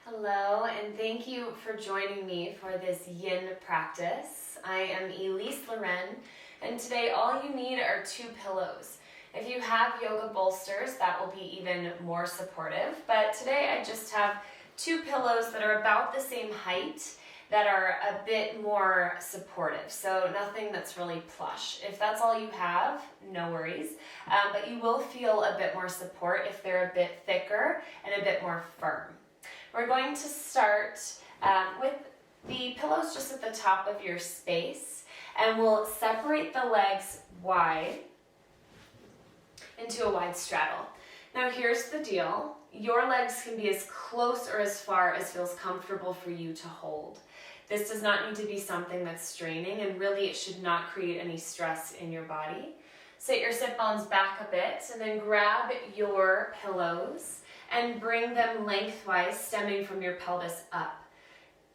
Hello, and thank you for joining me for this yin practice. I am Elyse Leren, and today all you need are 2 pillows. If you have yoga bolsters, that will be even more supportive, but today I just have 2 pillows that are about the same height that are a bit more supportive, so nothing that's really plush. If that's all you have, no worries, but you will feel a bit more support if they're a bit thicker and a bit more firm. We're going to start with the pillows just at the top of your space, and we'll separate the legs wide into a wide straddle. Now here's the deal. Your legs can be as close or as far as feels comfortable for you to hold. This does not need to be something that's straining, and really it should not create any stress in your body. Sit your sit bones back a bit and then grab your pillows and bring them lengthwise, stemming from your pelvis up.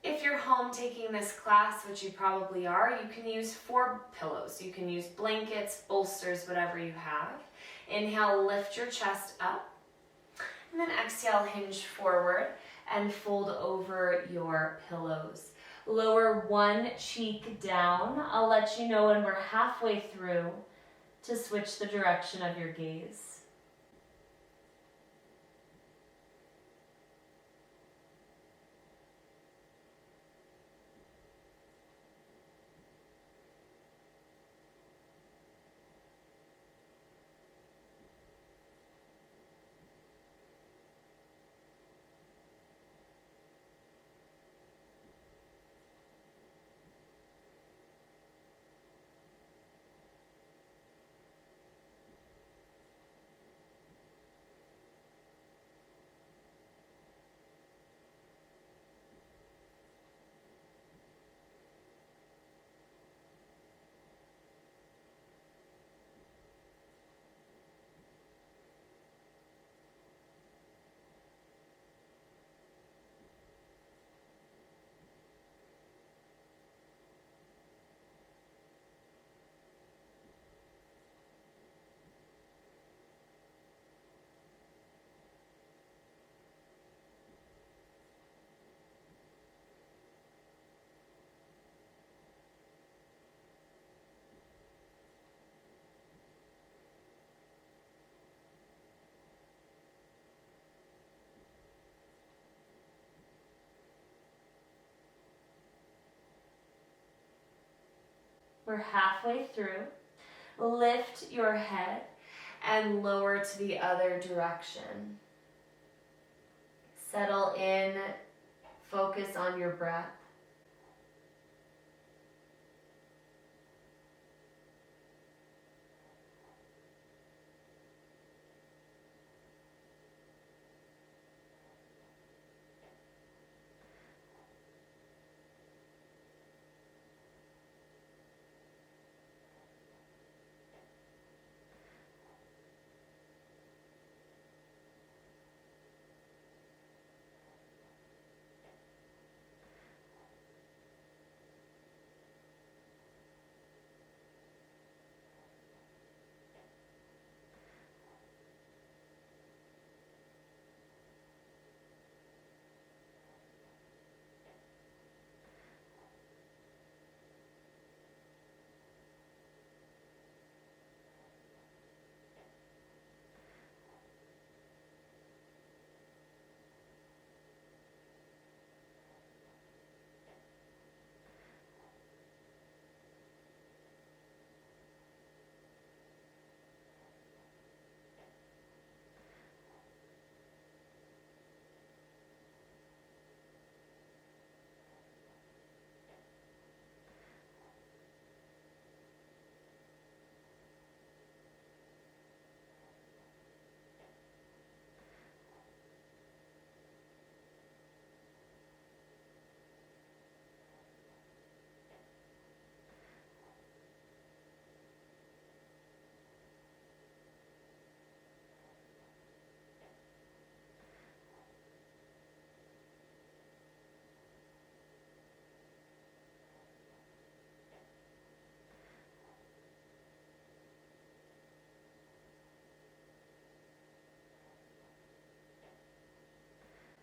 If you're home taking this class, which you probably are, you can use 4 pillows. You can use blankets, bolsters, whatever you have. Inhale, lift your chest up, and then exhale, hinge forward and fold over your pillows. Lower one cheek down. I'll let you know when we're halfway through to switch the direction of your gaze. We're halfway through. Lift your head and lower to the other direction. Settle in, focus on your breath. We're halfway through. Lift your head and lower to the other direction. Settle in, focus on your breath.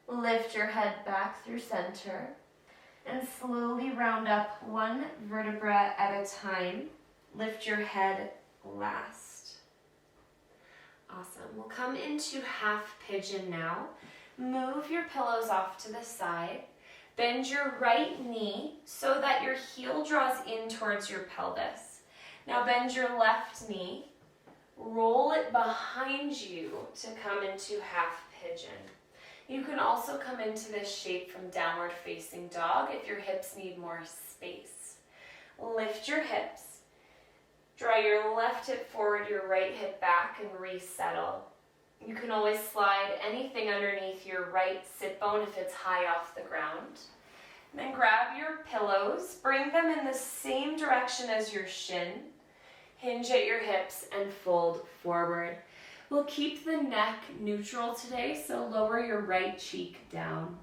Lift your head back through center and slowly round up one vertebra at a time. Lift your head last. Awesome. We'll come into half pigeon now. Move your pillows off to the side. Bend your right knee so that your heel draws in towards your pelvis. Now bend your left knee. Roll it behind you to come into half pigeon. You can also come into this shape from downward facing dog if your hips need more space. Lift your hips. Draw your left hip forward, your right hip back, and resettle. You can always slide anything underneath your right sit bone if it's high off the ground. And then grab your pillows, bring them in the same direction as your shin. Hinge at your hips and fold forward. We'll keep the neck neutral today, so lower your right cheek down.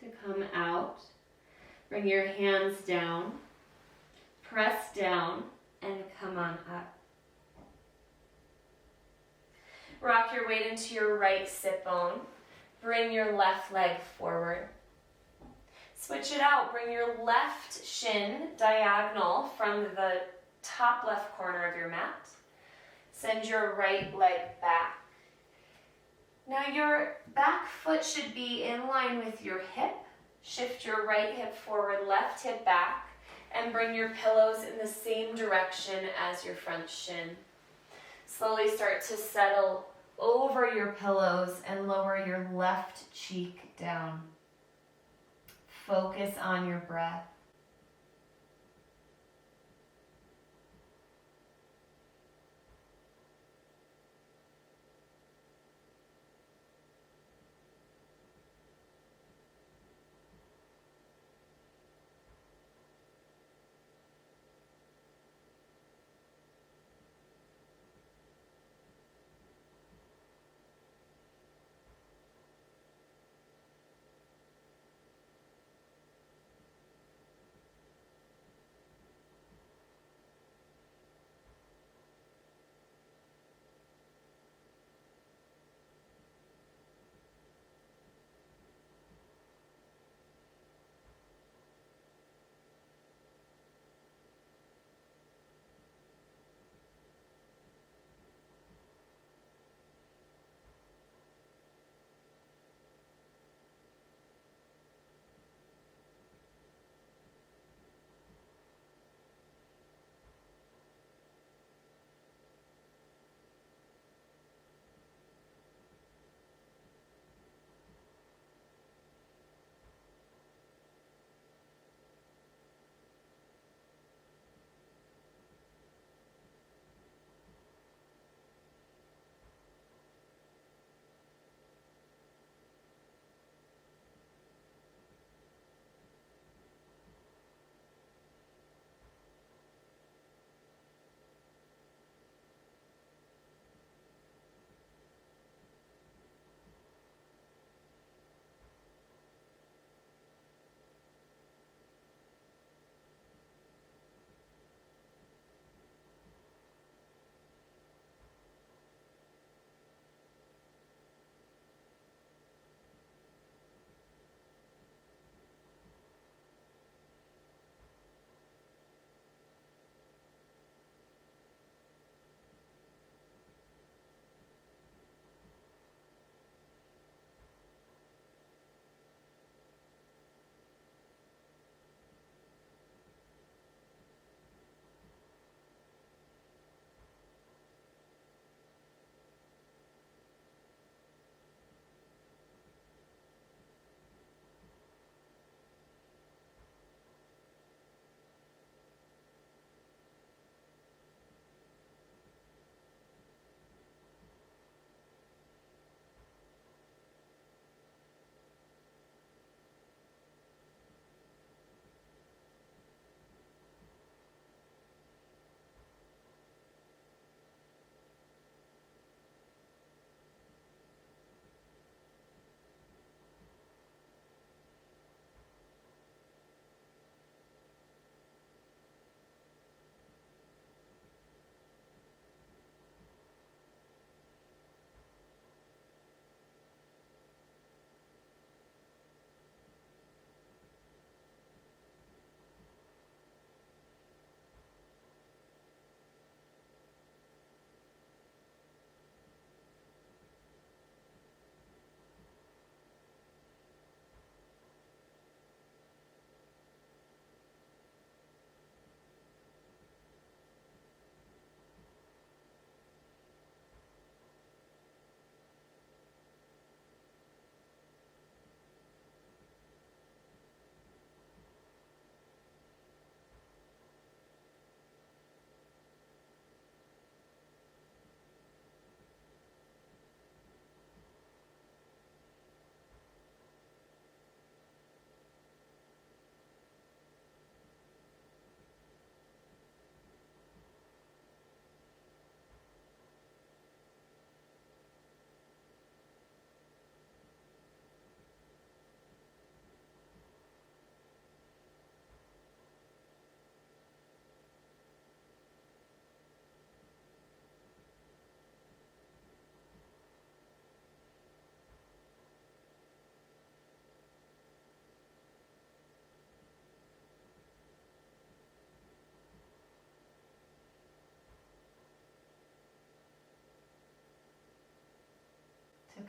to come out. Bring your hands down, press down, and come on up. Rock your weight into your right sit bone. Bring your left leg forward. Switch it out. Bring your left shin diagonal from the top left corner of your mat. Send your right leg back. Now your back foot should be in line with your hip. Shift your right hip forward, left hip back, and bring your pillows in the same direction as your front shin. Slowly start to settle over your pillows and lower your left cheek down. Focus on your breath.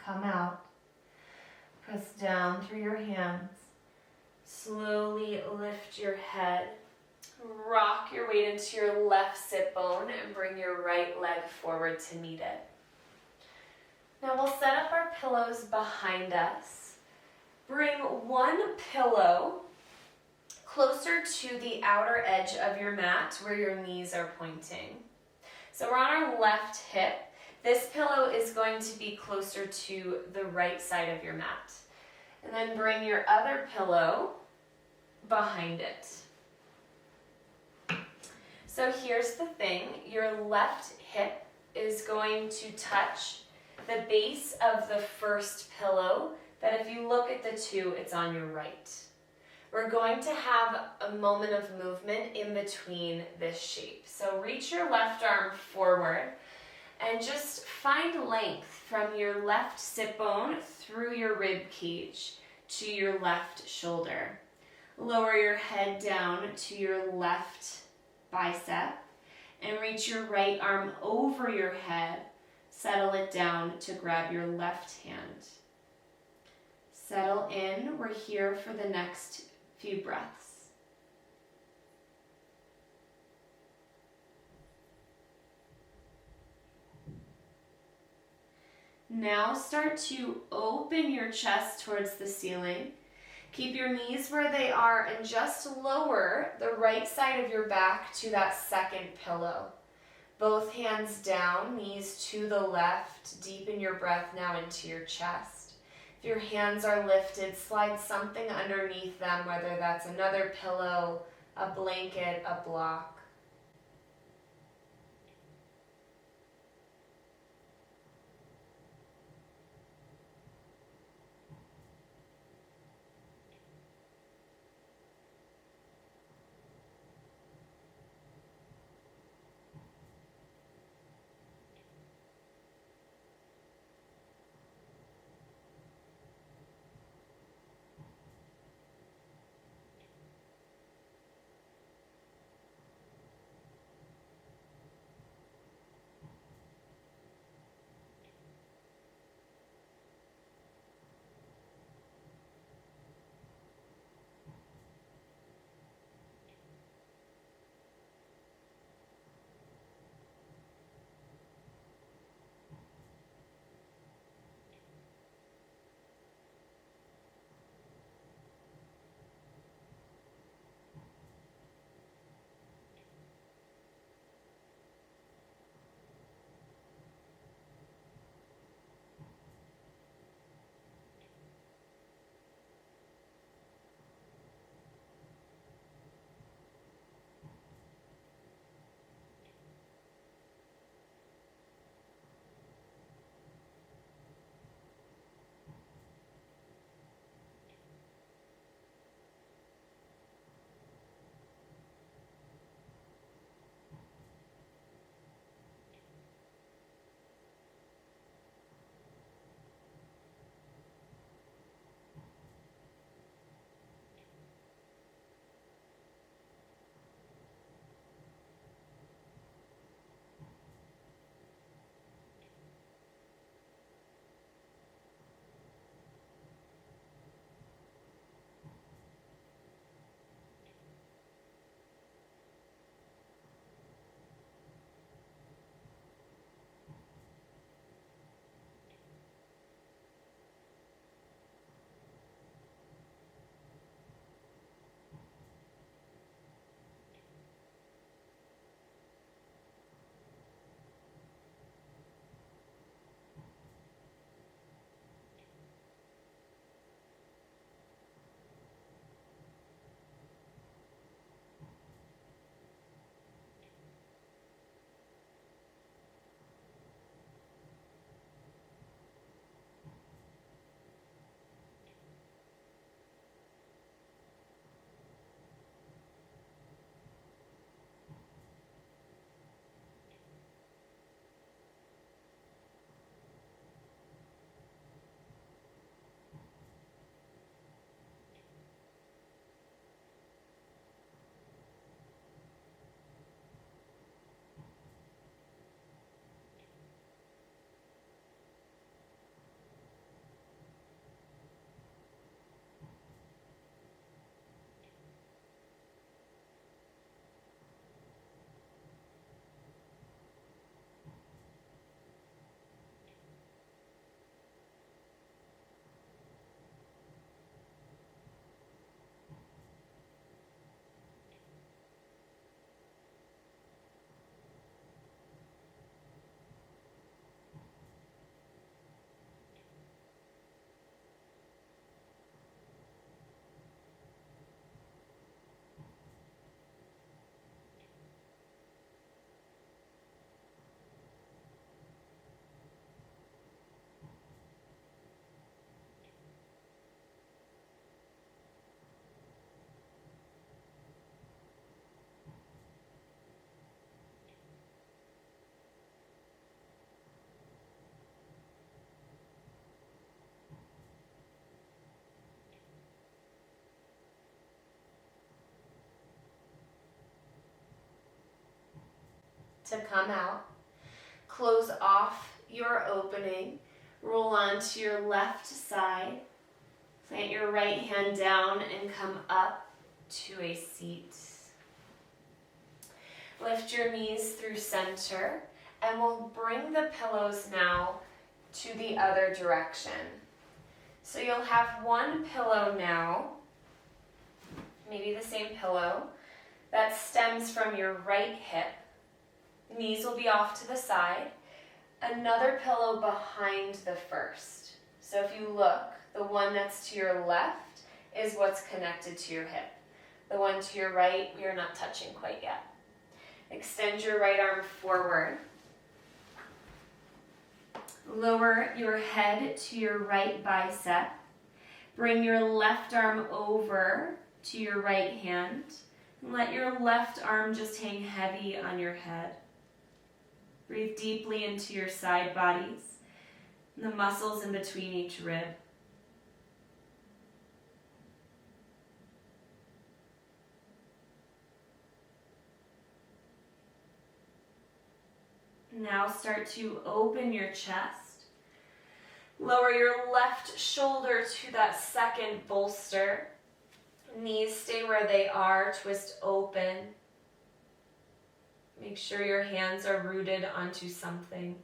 come out. Press down through your hands. Slowly lift your head. Rock your weight into your left sit bone and bring your right leg forward to meet it. Now we'll set up our pillows behind us. Bring one pillow closer to the outer edge of your mat where your knees are pointing. So we're on our left hip. This pillow is going to be closer to the right side of your mat. And then bring your other pillow behind it. So here's the thing, your left hip is going to touch the base of the first pillow, that if you look at the two, it's on your right. We're going to have a moment of movement in between this shape. So reach your left arm forward and just find length from your left sit bone through your rib cage to your left shoulder. Lower your head down to your left bicep and reach your right arm over your head. Settle it down to grab your left hand. Settle in. We're here for the next few breaths. Now start to open your chest towards the ceiling. Keep your knees where they are and just lower the right side of your back to that second pillow. Both hands down, knees to the left. Deepen your breath now into your chest. If your hands are lifted, slide something underneath them, whether that's another pillow, a blanket, a block. to come out. Close off your opening. Roll onto your left side. Plant your right hand down and come up to a seat. Lift your knees through center, and we'll bring the pillows now to the other direction. So you'll have one pillow now, maybe the same pillow, that stems from your right hip. Knees will be off to the side. Another pillow behind the first. So if you look, the one that's to your left is what's connected to your hip. The one to your right, we are not touching quite yet. Extend your right arm forward. Lower your head to your right bicep. Bring your left arm over to your right hand. And let your left arm just hang heavy on your head. Breathe deeply into your side bodies and the muscles in between each rib. Now start to open your chest. Lower your left shoulder to that second bolster. Knees stay where they are, twist open. Make sure your hands are rooted onto something.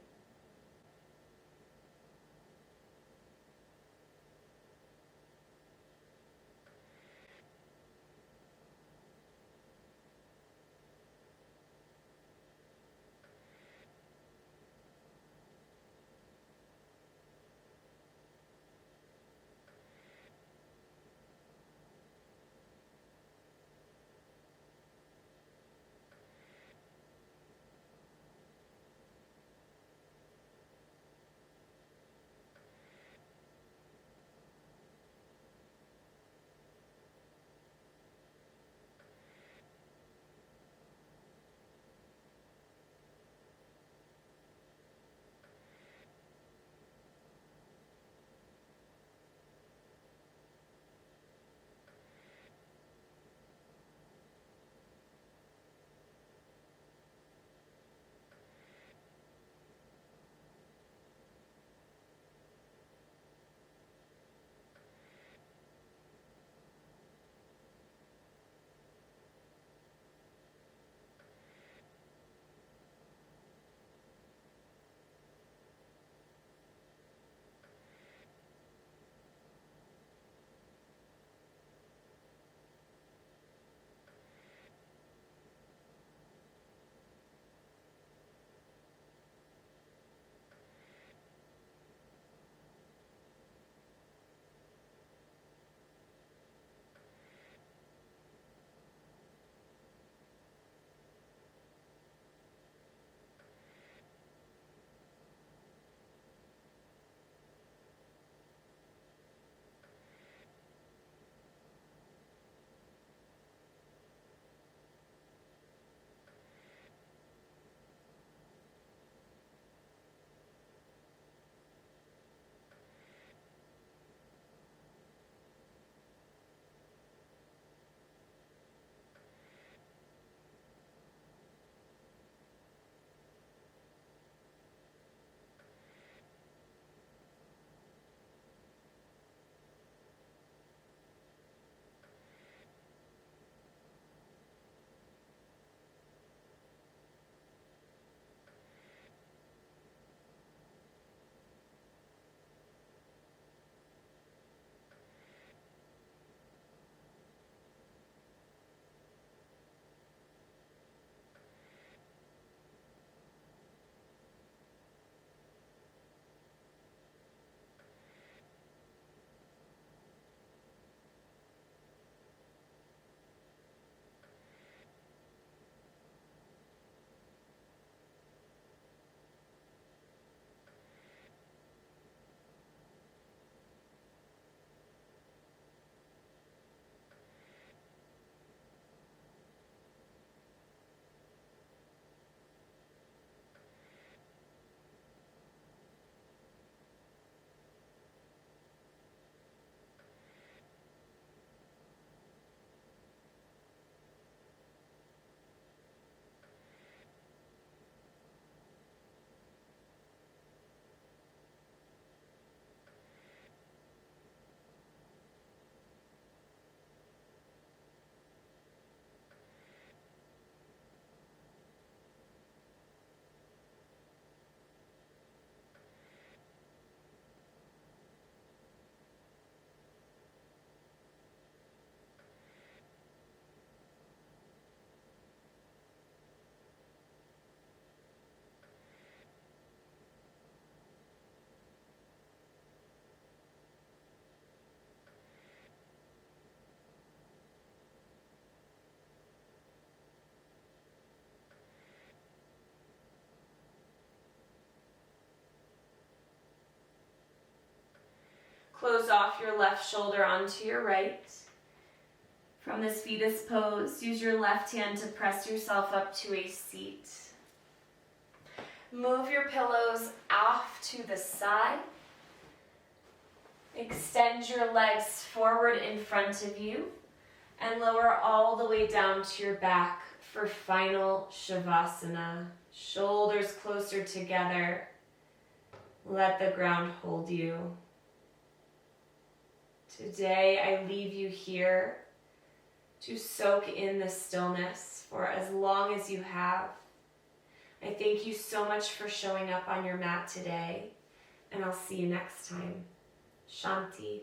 Close off your left shoulder onto your right. From this fetus pose, use your left hand to press yourself up to a seat. Move your pillows off to the side. Extend your legs forward in front of you and lower all the way down to your back for final Shavasana. Shoulders closer together. Let the ground hold you. Today I leave you here to soak in the stillness for as long as you have. I thank you so much for showing up on your mat today, and I'll see you next time. Shanti.